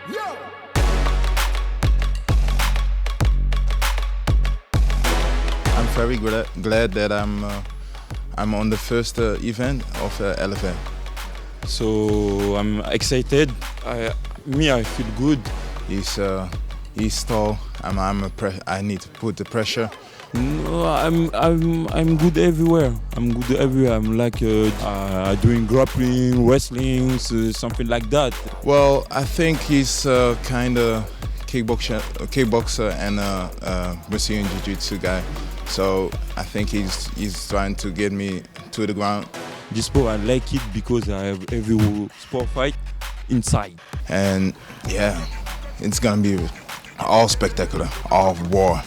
I'm very glad that I'm on the first event of LFL. So I'm excited. I feel good. He's tall. I need to put the pressure. No, I'm good everywhere. I'm like doing grappling, wrestling, something like that. Well, I think he's kind of kickboxer and Brazilian Jiu-Jitsu guy. So I think he's trying to get me to the ground. This sport, I like it because I have every sport fight inside. And yeah, it's gonna be all spectacular, all war.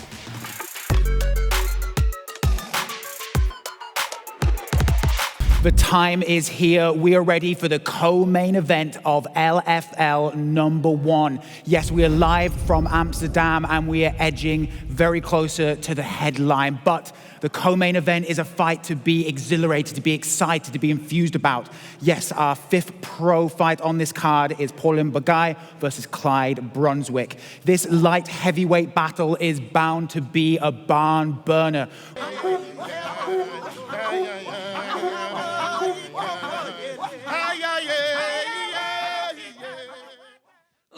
The time is here. We are ready for the co-main event of LFL number 1. Yes, we are live from Amsterdam and we are edging very closer to the headline. But the co-main event is a fight to be exhilarated, to be excited, to be enthused about. Yes, our 5th pro fight on this card is Paulin Begai versus Clyde Brunswijk. This light heavyweight battle is bound to be a barn burner.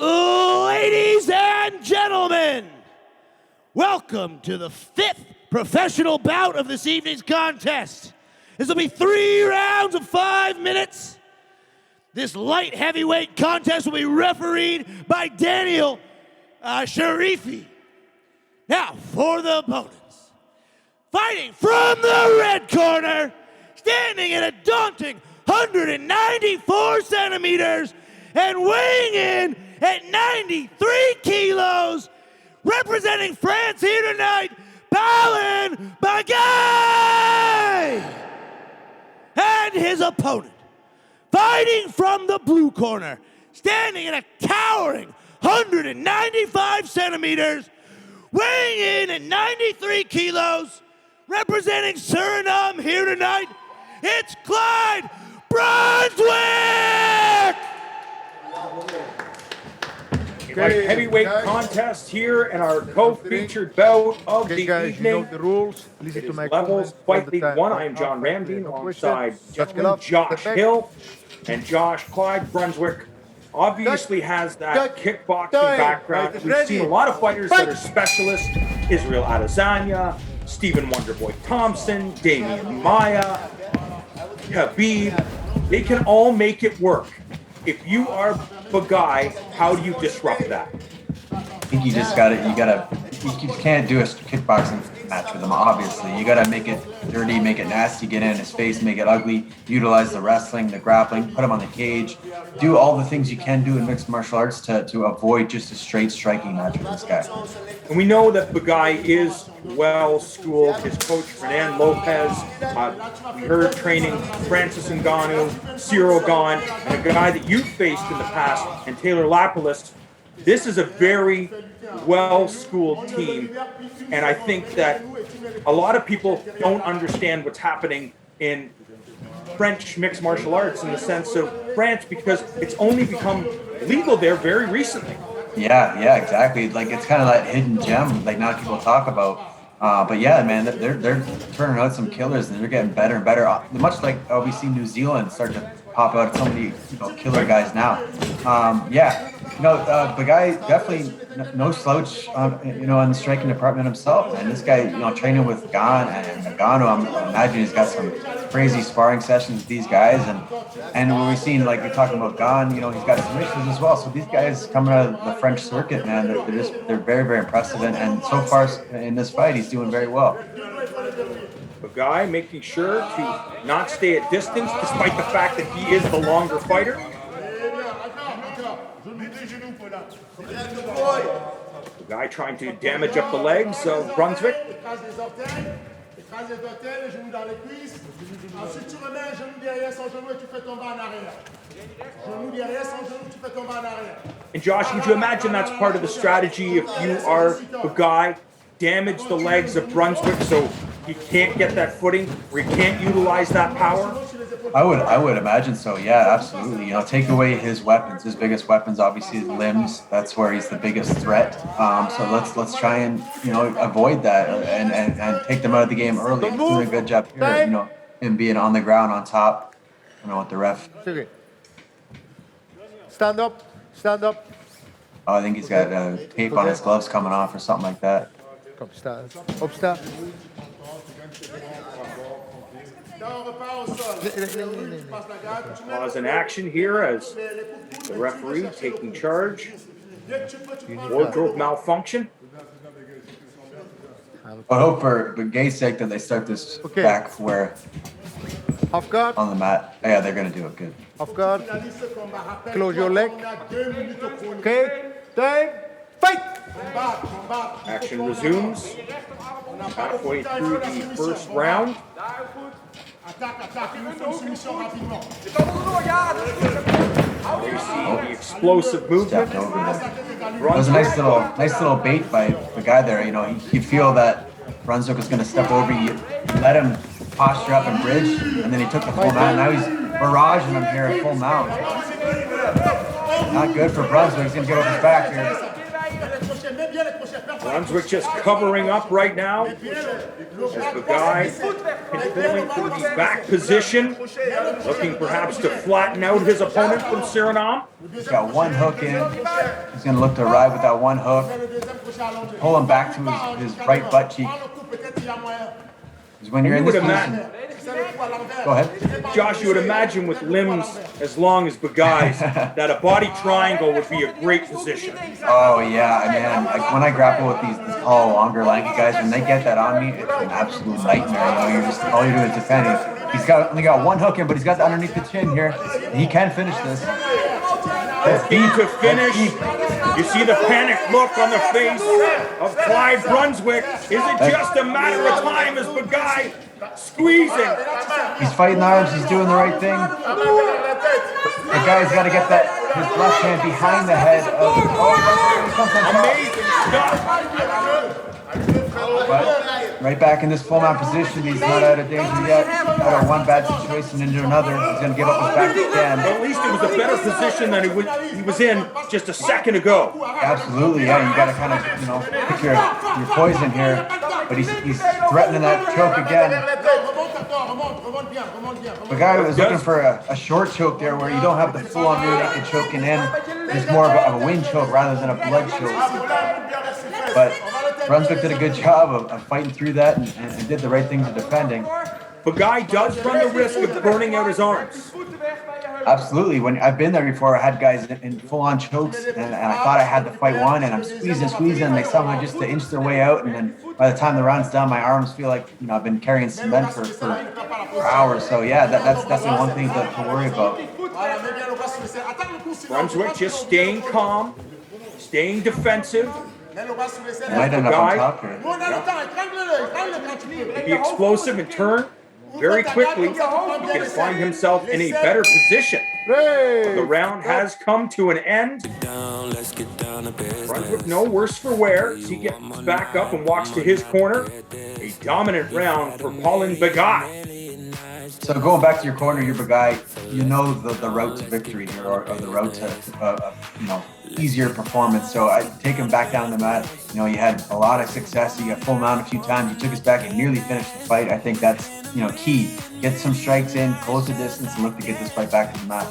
Ladies and gentlemen, welcome to the 5th professional bout of this evening's contest. This will be 3 rounds of 5 minutes. This light heavyweight contest will be refereed by Daniel Sharifi. Now, for the opponents, fighting from the red corner, standing at a daunting 194 centimeters and weighing in at 93 kilos, representing France here tonight, Paulin Begai! And his opponent, fighting from the blue corner, standing at a towering 195 centimeters, weighing in at 93 kilos, representing Suriname here tonight, it's Clyde Brunswijk! Light heavyweight contest here in our co-featured bout of the evening. You know the rules. It is Levels Fight League 1. I am John Ramdeen alongside gentlemen Josh Hill and Clyde Brunswijk. Obviously has that kickboxing background. We've seen a lot of fighters that are specialists. Israel Adesanya, Stephen Wonderboy Thompson, Damian Maya, Khabib. They can all make it work. If you are Begai, how do you disrupt that? I think you just you can't do a kickboxing match with him, obviously. You gotta make it dirty, make it nasty, get in his face, make it ugly, utilize the wrestling, the grappling, put him on the cage, do all the things you can do in mixed martial arts to avoid just a straight striking match with this guy. And we know that Begai is well schooled. His coach, Fernand Lopez, we heard training Francis Ngannou, Cyril Gane, and a guy that you've faced in the past, and Taylor Lapalus. This is a very well-schooled team, and I think that a lot of people don't understand what's happening in French mixed martial arts in the sense of France, because it's only become legal there very recently. Yeah, exactly. Like, it's kind of that hidden gem, like not people talk about. But yeah, man, they're turning out some killers, and they're getting better and better. Much like we see New Zealand start to pop out so many killer guys now. Begai definitely no slouch, in the striking department himself. And this guy, training with Gane and Ngannou, I imagine he's got some crazy sparring sessions with these guys. And when we're seeing, like you're talking about Gane, he's got submissions as well. So these guys coming out of the French circuit, man, they're very, very impressive. And so far in this fight, he's doing very well. Begai making sure to not stay at distance, despite the fact that he is the longer fighter. Begai trying to damage up the legs of Brunswijk. And Josh, would you imagine that's part of the strategy if you are Begai? Damage the legs of Brunswijk so he can't get that footing, or he can't utilize that power? I would imagine so. Yeah, absolutely. You know, take away his weapons. His biggest weapons, obviously, his limbs. That's where he's the biggest threat. So let's try and avoid that and take them out of the game early. He's doing a good job here. You know, him being on the ground on top. You know, with the ref. Stand up. Stand up. Oh, I think he's got tape on his gloves coming off or something like that. Kom, sta. Opstaan. Pause in action here as the referee taking charge. Wardrobe malfunction. I hope for Begai's sake that they start this back where Half guard. on the mat. Yeah, they're gonna do it good. Half guard. Close your leg. Okay. Time. Fight. Action resumes. Halfway through the first round. You see the explosive movement. Stepped over there. It was a nice little bait by the guy there. You know, you feel that Brunswijk was going to step over. You let him posture up and bridge, and then he took the full mount. Now he's barraging him here at full mount. Not good for Brunswijk. He's going to get off his back here. Brunswijk just covering up right now. As Begai controlling from the back position, looking perhaps to flatten out his opponent from Suriname. He's got one hook in. He's going to look to ride with that one hook. Pull him back to his right butt cheek. Because when you're in this position, go ahead. Josh, you would imagine with limbs as long as Begai's that a body triangle would be a great position. Oh yeah, man. Like when I grapple with these tall, longer, lanky guys, when they get that on me, it's an absolute nightmare. You know, you're just all you're doing is defending. He's only got one hook in, but he's got underneath the chin here. He can finish this. That's deep to finish. You see the panic look on the face of Clyde Brunswijk. Is it just a matter of time as Begai squeezing? He's fighting the arms. He's doing the right thing. The guy's got to get that his left hand behind the head of. Amazing stuff. But right back in this full mount position. He's not out of danger yet. Out of one bad situation into another. He's going to give up his back again. But at least it was a better position than he was in just a second ago. Absolutely, yeah. You got to kind of, pick your poison here. But he's threatening that choke again. The guy was looking for a short choke there where you don't have the full-on rear naked choking in. It's more of a wind choke rather than a blood choke. But Brunswijk did a good job of fighting through that and did the right things in defending. Begai does run the risk of burning out his arms. Absolutely. When I've been there before, I had guys in full-on chokes, and I thought I had the fight won, and I'm squeezing, and they somehow just to inch their way out, and then by the time the round's done, my arms feel like I've been carrying cement for hours. So yeah, that's definitely one thing to worry about. Brunswijk just staying calm, staying defensive. Might end up on top here. Be explosive and turn very quickly. He can find himself in a better position. The round has come to an end. Brunswijk no worse for wear as he gets back up and walks to his corner. A dominant round for Paulin Begai. So going back to your corner, your Begai, you know the route to victory here, or the route to easier performance. So I take him back down the mat. You had a lot of success. You got full mount a few times. You took us back and nearly finished the fight. I think that's key. Get some strikes in, close the distance, and look to get this fight back to the mat.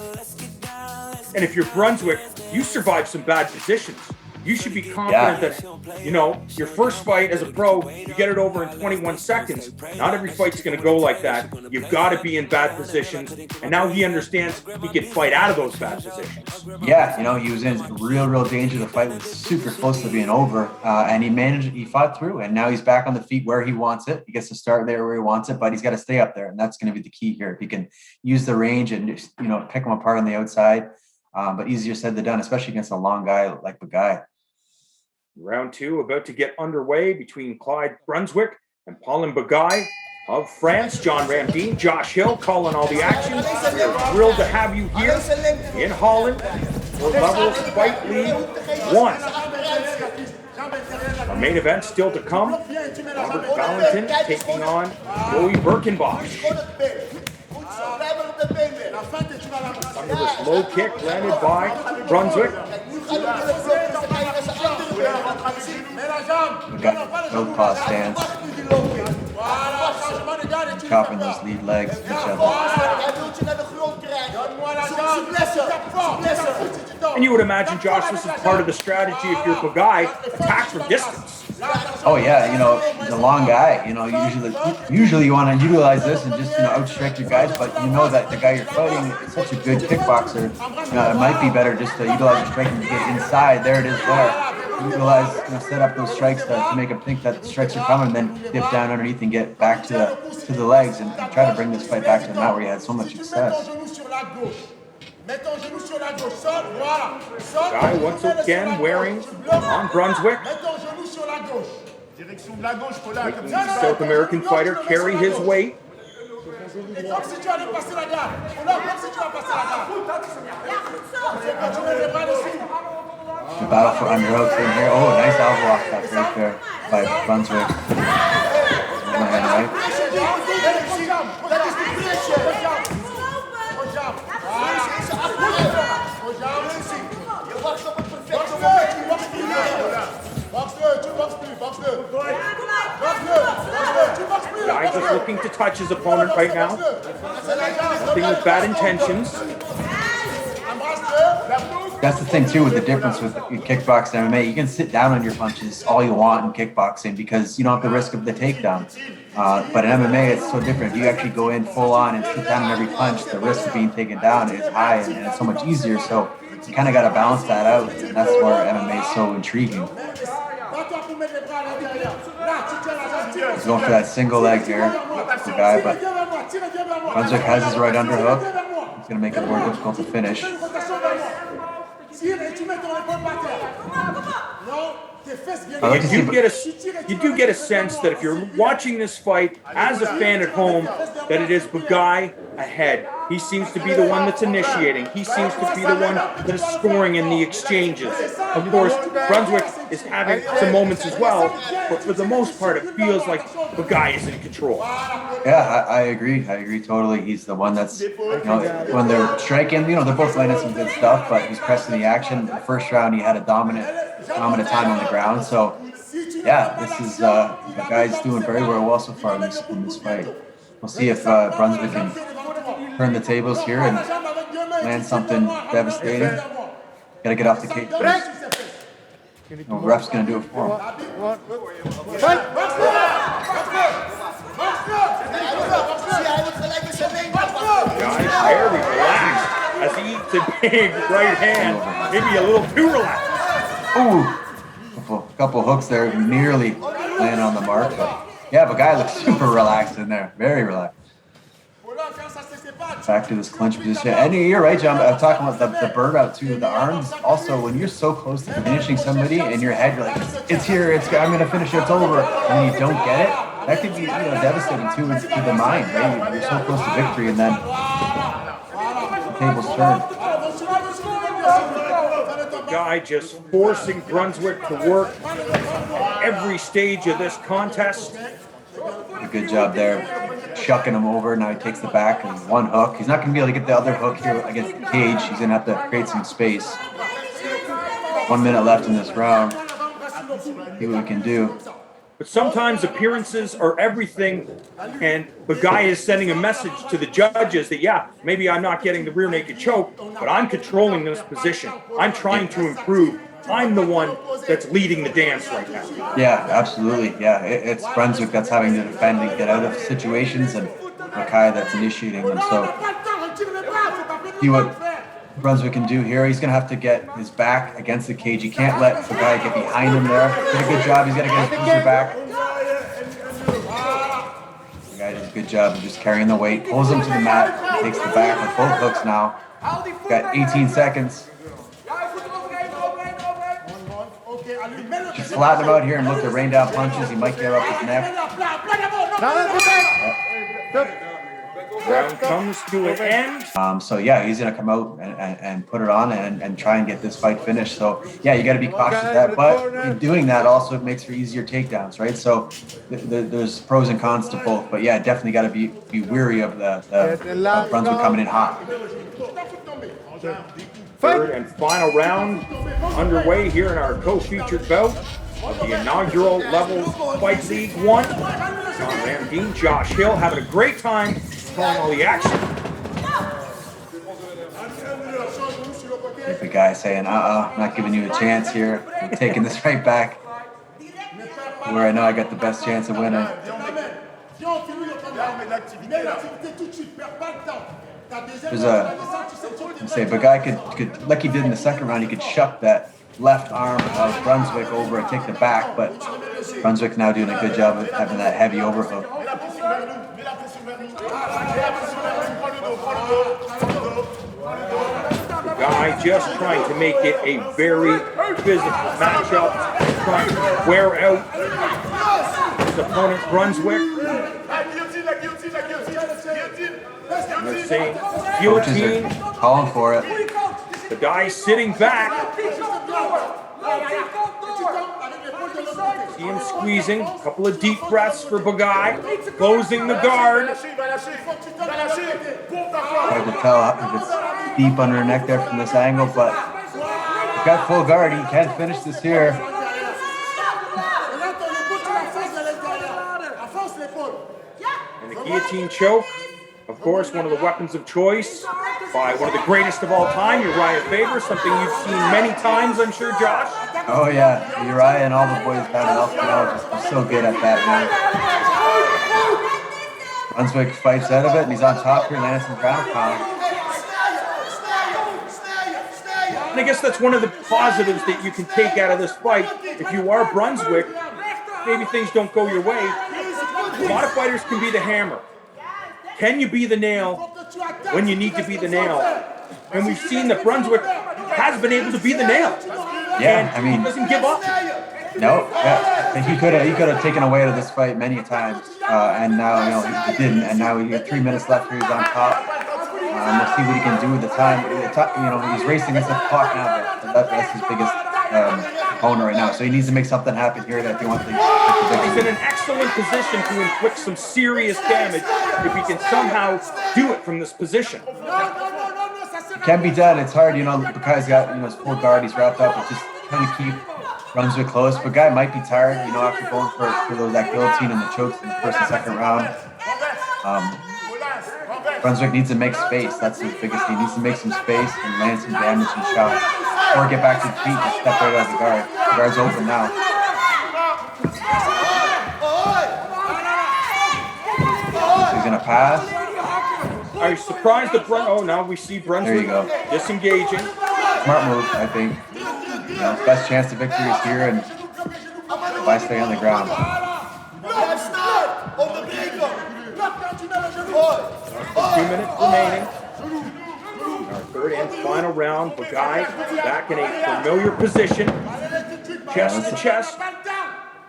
And if you're Brunswijk, you survived some bad positions. You should be confident that, your first fight as a pro, you get it over in 21 seconds. Not every fight's going to go like that. You've got to be in bad positions. And now he understands he can fight out of those bad positions. Yeah, he was in real danger. The fight was super close to being over. And he fought through. And now he's back on the feet where he wants it. He gets to start there where he wants it, but he's got to stay up there. And that's going to be the key here. If he can use the range and just, pick him apart on the outside. But easier said than done, especially against a long guy like Begai. Round two about to get underway between Clyde Brunswijk and Paulin Begai of France. John Ramdeen, Josh Hill calling all the action. We're thrilled to have you here in Holland for Level Fight League 1. Our main event still to come. Robert Valentin taking on Joey Birkenbosch. Under this low kick landed by Brunswijk. We got no cross stance. Chopping those lead legs of each other. And you would imagine, Josh, this is part of the strategy if you're Begai, attack from distance. Oh yeah, you know, he's a long guy. You know, usually you want to utilize this and just, you know, outstrike your guys, but you know that the guy you're fighting is such a good kickboxer. You know, it might be better just to utilize your striking to get inside. There it is there. Utilize, you know, set up those strikes to make him think that the strikes are coming, then dip down underneath and get back to the legs and try to bring this fight back to the mat where he had so much success. Guy once again wearing on Brunswijk. Making the South American fighter carry his weight. The battle for underhooks in here. Oh, nice elbow off that right there by Brunswijk. Guy just looking to touch his opponent right now. Nothing with bad intentions. That's the thing too with the difference with kickboxing and MMA. You can sit down on your punches all you want in kickboxing because you don't have the risk of the takedown. But in MMA, it's so different. If you actually go in full on and sit down on every punch, the risk of being taken down is high and it's so much easier. So you kind of got to balance that out, and that's where MMA is so intriguing. He's going for that single leg here, the guy, but Brunswijk has his right underhook. It's going to make it more difficult to finish. You do get a sense that if you're watching this fight as a fan at home, that it is Begai ahead. He seems to be the one that's initiating. He seems to be the one that is scoring in the exchanges. Of course, Brunswijk is having some moments as well, but for the most part, it feels like Begai is in control. Yeah, I agree. I agree totally. He's the one that's, you know, when they're striking, you know, they're both landing some good stuff, but he's pressing the action. The first round, he had a dominant time on the ground. So, yeah, this is the guy's doing very well so far in this fight. We'll see if Brunswijk can turn the tables here and land something devastating. Got to get off the cage first. No, ref's going to do it for him. Guys, very relaxed as he eats a big right hand. Maybe a little too relaxed. Ooh, couple hooks there, nearly landing on the mark. But yeah, Begai looks super relaxed in there, very relaxed. Back to this clinch position. And you're right, John. I'm talking about the bird out too, the arms. Also, when you're so close to finishing somebody in your head, you're like, it's here, I'm going to finish it, it's over. And you don't get it, that could be, you know, devastating too to the mind, right? You're so close to victory and then the tables turn. Guy just forcing Brunswijk to work every stage of this contest. A good job there, chucking him over. Now he takes the back and one hook. He's not going to be able to get the other hook here against the cage. He's going to have to create some space. 1 minute left in this round. See what we can do. But sometimes appearances are everything, and Begai is sending a message to the judges that, yeah, maybe I'm not getting the rear naked choke, but I'm controlling this position. I'm trying to improve. I'm the one that's leading the dance right now. Yeah, absolutely. Yeah, it's Brunswijk that's having to defend and get out of situations, and Begai that's initiating them. So, see what Brunswijk can do here. He's going to have to get his back against the cage. He can't let Begai get behind him there. Did a good job. He's got to get his booster back. Begai does a good job of just carrying the weight. Pulls him to the mat. Takes the back with both hooks now. Got 18 seconds. Just flatten him out here and look to rain down punches. He might give up his neck. Round comes to an end. So yeah, he's gonna come out and put it on and try and get this fight finished. So yeah, you got to be cautious of that. But in doing that, also it makes for easier takedowns, right? So there's pros and cons to both. But yeah, definitely got to be weary of the Brunswick coming in hot. Third and final round underway here in our co-featured bout of the inaugural Levels Fight League 1. John Landine, Josh Hill having a great time calling all the action. The guy saying, I'm not giving you a chance here. I'm taking this right back where I know I got the best chance of winning. There's Begai could, like he did in the second round, he could shuck that left arm of Brunswijk over and take the back, but Brunswick now doing a good job of having that heavy overhook. Begai just trying to make it a very physical matchup, trying to wear out his opponent Brunswick. And they're saying guillotine. Calling for it. Begai sitting back. See him squeezing. A couple of deep breaths for Begai. Closing the guard. Hard to tell if it's deep under her neck there from this angle, but he's got full guard. He can finish this here. And the guillotine choke. Of course, one of the weapons of choice by one of the greatest of all time, Uriah Faber, something you've seen many times, I'm sure, Josh. Oh yeah, Uriah and all the boys down in LFL are so good at that, man. Brunswick fights out of it, and he's on top here, landing some ground pound. And I guess that's one of the positives that you can take out of this fight. If you are Brunswick, maybe things don't go your way. A lot of fighters can be the hammer. Can you be the nail when you need to be the nail? And we've seen that Brunswick has been able to be the nail. Yeah, I mean, he doesn't give up. No, yeah, I think he could have taken away out of this fight many times, and now he didn't. And now he got 3 minutes left here. He's on top. We'll see what he can do with the time. He's racing against the clock now, but that's his biggest opponent right now. So he needs to make something happen here if he wants to. He's in an excellent position to inflict some serious damage if he can somehow do it from this position. It can be done. It's hard, Begai's got his full guard. He's wrapped up. It's just trying to keep Brunswick close. Begai might be tired, after going for that guillotine and the chokes in the first and second round. Brunswick needs to make space. That's his biggest thing. He needs to make some space and land some damaging shots. Or get back to his feet and step right out of the guard. The guard's open now. So he's going to pass. Are you surprised that now we see Brunswick disengaging. Smart move, I think. Best chance to victory is here, and why stay on the ground? 2 minutes remaining. Our third and final round. Begai back in a familiar position. Chest to chest.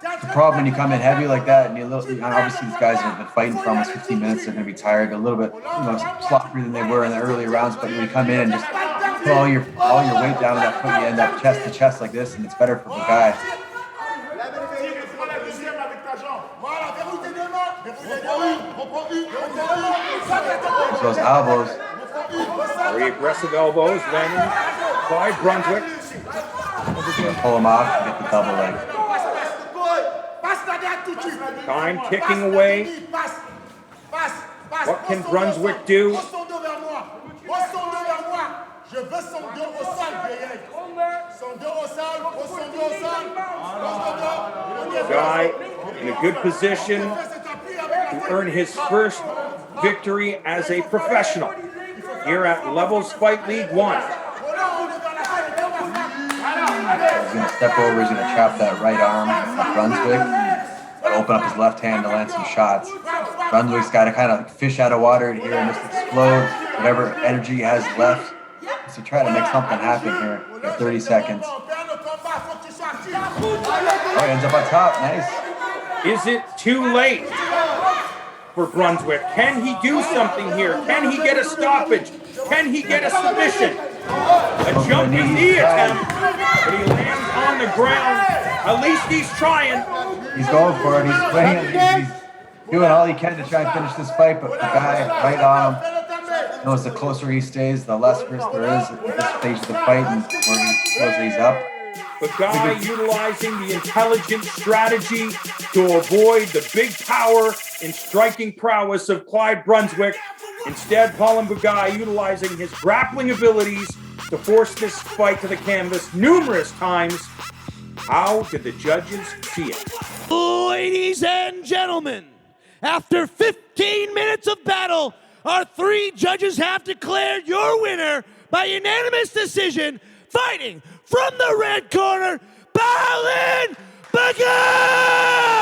The problem when you come in heavy like that, and obviously these guys have been fighting for almost 15 minutes, they're going to be tired, a little bit sloppier than they were in the earlier rounds. But when you come in and just put all your weight down on that foot, you end up chest to chest like this, and it's better for Begai. Those elbows. Very aggressive elbows landing by Brunswick. Just going to pull him off and get the double leg. Time ticking away. What can Brunswick do? Begai in a good position to earn his first victory as a professional here at Levels Fight League 1. He's going to step over, he's going to trap that right arm of Brunswick. Open up his left hand to land some shots. Brunswick's got to kind of fish out of water here and just explode whatever energy he has left. So try to make something happen here in 30 seconds. Oh, he ends up on top. Nice. Is it too late for Brunswijk. Can he do something here? Can he get a stoppage? Can he get a submission? A jumping knee attempt, but he lands on the ground. At least he's trying. He's going for it. He's playing. He's doing all he can to try and finish this fight, but the guy right on him knows the closer he stays, the less risk there is at this stage of the fight and where he feels he's up. Begai utilizing the intelligent strategy to avoid the big power and striking prowess of Clyde Brunswijk. Instead, Paulin Begai utilizing his grappling abilities to force this fight to the canvas numerous times. How did the judges see it? Ladies and gentlemen, after 15 minutes of battle, our three judges have declared your winner by unanimous decision, fighting from the red corner, Paulin Begai!